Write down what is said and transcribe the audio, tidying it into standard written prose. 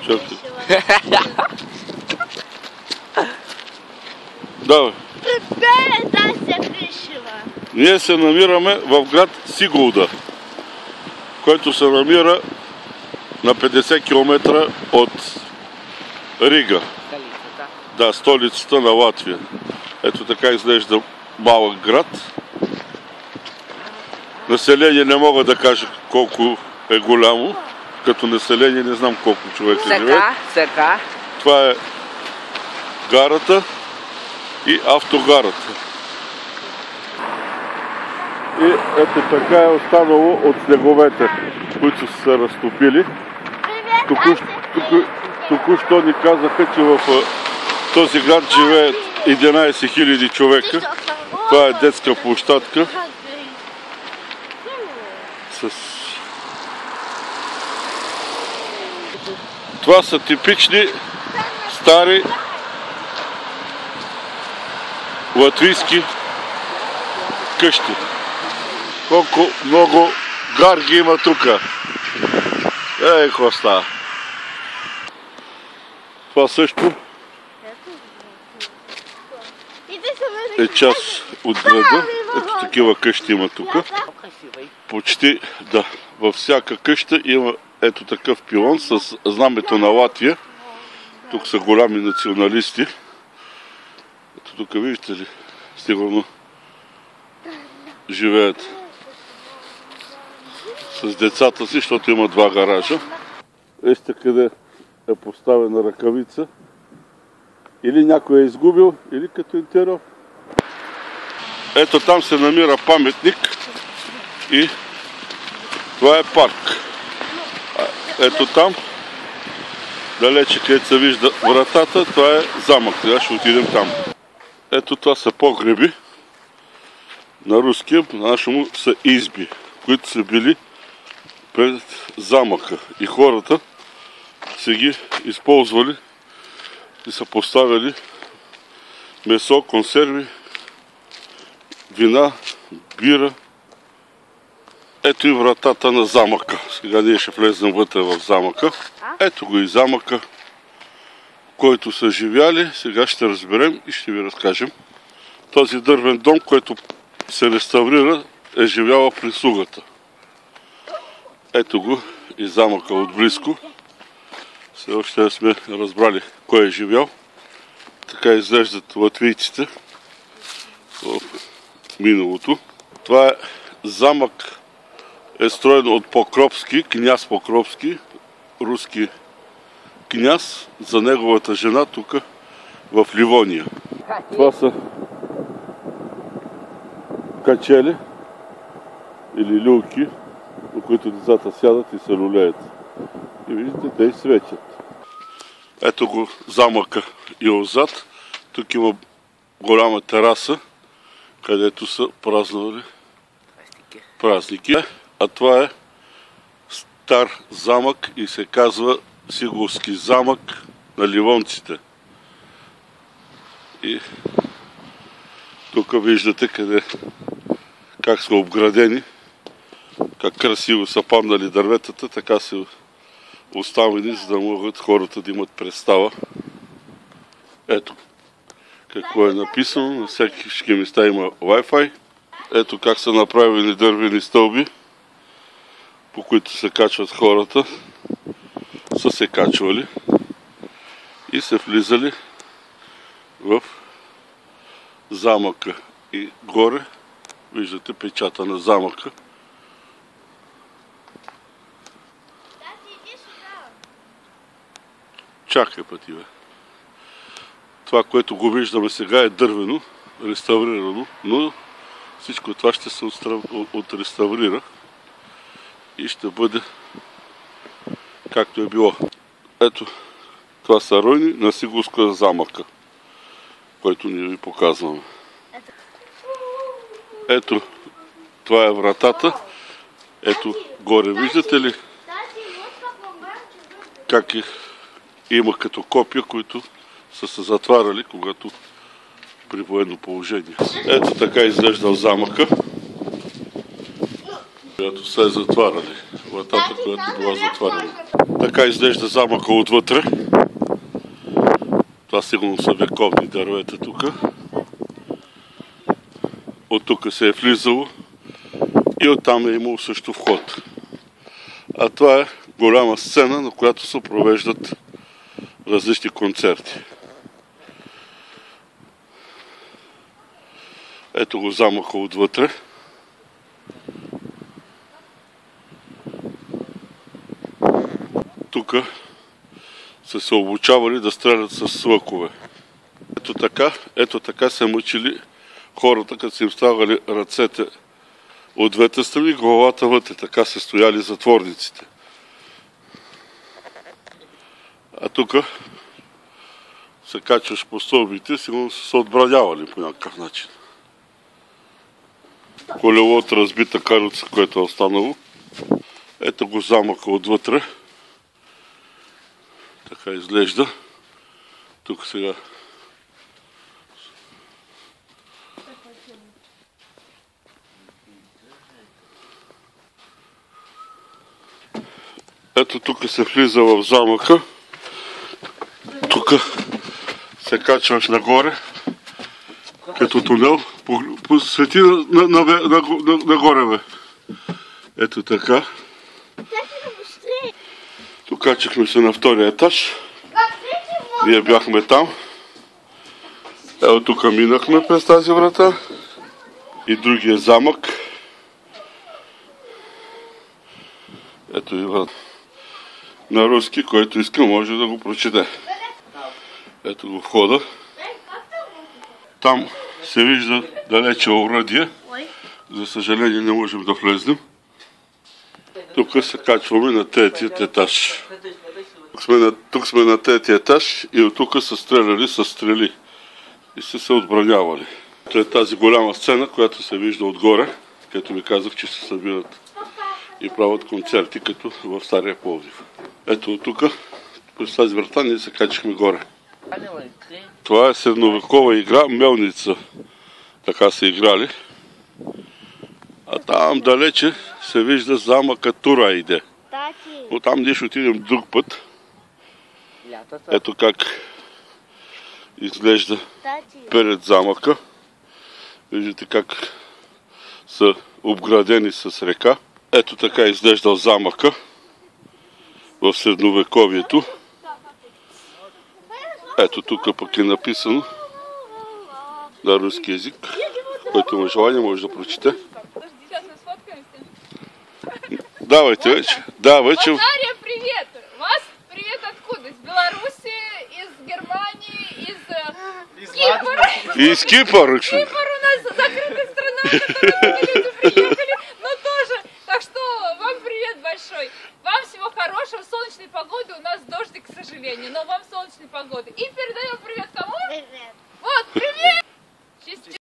Чакай. Давай. Ние се намираме в град Сигулда, който се намира на 50 км от Рига. Да, столицата на Латвия. Ето така изглежда малък град. Население не мога да кажа колко е голямо. Като население не знам колко човека живеят. Това е гарата и автогарата. И ето така е останало от снеговете, които са се разтопили. Току-що ни казаха, че в този град живеят 11 000 човека. Това е детска площадка. Това са типични стари латвийски къщи. Колко много гарги има тука. Какво става? Това също е част от града. Ето такива къщи има тука. Почти, да, във всяка къща има ето такъв пилон с знамето на Латвия. Тук са голями националисти. Ето тук виждате ли, сигурно живеят с децата си, защото има два гаража. Вижте къде е поставена ръкавица. Или някой е изгубил, или като интериор. Ето там се намира паметник и това е парк. Ето там, далече където се вижда вратата, това е замък. Сега ще отидем там. Ето това са погреби. На руския, на нашому са изби, които са били пред замъка. И хората са ги използвали и са поставили месо, консерви, вина, бира. Ето и вратата на замъка. Сега ние ще влезем вътре в замъка. Ето го и замъка, който са живяли. Сега ще разберем и ще ви разкажем. Този дървен дом, който се реставрира, е живяла прислугата. Ето го и замъка отблизко. Все още не сме разбрали кой е живял. Така изглеждат латвийците в миналото. Това е замък, е строен от Покровски, княз Покровски, руски княз, за неговата жена тук в Ливония. Това са качели или люлки, на които децата сядат и се люлеят. И виждате, те и светят. Ето го замъка и отзад. Тук има голяма тераса, където са празнували празники. А това е стар замък и се казва Сигулски замък на ливонците. И тук виждате как са обградени, как красиво са паднали дърветата, така са оставени, за да могат хората да имат представа. Ето какво е написано, на всеки места има Wi-Fi. Ето как са направени дървени стълби, по които се качват хората. Са се качвали и се влизали в замъка. И горе виждате печата на замъка. Чакай пъти, бе. Това, което го виждаме сега, е дървено, реставрирано, но всичко това ще се отреставрира и ще бъде както е било. Ето, това са руини на Сигулска замъка, който ние ви показваме. Ето, това е вратата. Ето, горе виждате ли как има като копия, които са се затваряли, когато при военно положение. Ето така изглеждал замъка, която са е затваряли вратата, която била затворена. Така изглежда замъка отвътре. Това сигурно са вековни дървета тук. От тук се е влизало и оттам е имало също вход. А това е голяма сцена, на която се провеждат различни концерти. Ето го замъка отвътре. Тук са се обучавали да стрелят с лъкове. Ето така се мъчили хората, като са им ставали ръцете от двете страни, главата вътре. Така се стояли затворниците. А тук се качваш по стълбите, сигурно са се отбранявали по някакъв начин. Колело от разбита каруца, което е останало. Ето го замъка отвътре. Така изглежда. Тук сега ето тук се влиза в замъка. Тук се качваш нагоре, като тунел. Свети нагоре, бе. Ето така. Тук качихме се на втория етаж. Ние бяхме там. Ето тук минахме през тази врата. И другия замък. Ето и врата. На руски, който иска, може да го прочете. Ето го входа. Там се вижда далече оръдие. За съжаление не можем да влезнем. Тук се качваме на третият етаж. Тук сме на третия етаж и от тук са стреляли с стрели. И са се отбранявали. Това е тази голяма сцена, която се вижда отгоре, където ми казах, че се събират и правят концерти, като в Стария Пловдив. Ето от тук, през тази врата, ние се качихме горе. Това е средновекова игра, мелница. Така са играли. А там далече се вижда замъка Турайде. Но там ние ще отидем друг път. Ето как изглежда перед замъка. Виждате как са обградени с река. Ето така изглежда замъка в средновековието. Ето тук пък е написано на руски език. Който има желание, може да прочете. Давайте вече. Да, вече. Наталья, привет! Вас привет откуда? Из Беларуси, из Германии, из Кипра. Из Кипра. Кипр у нас закрытая страна, которую люди приехали, но тоже. Так что вам привет большой. Вам всего хорошего, солнечной погоды. У нас дождик, к сожалению, но вам солнечной погоды. И передаем привет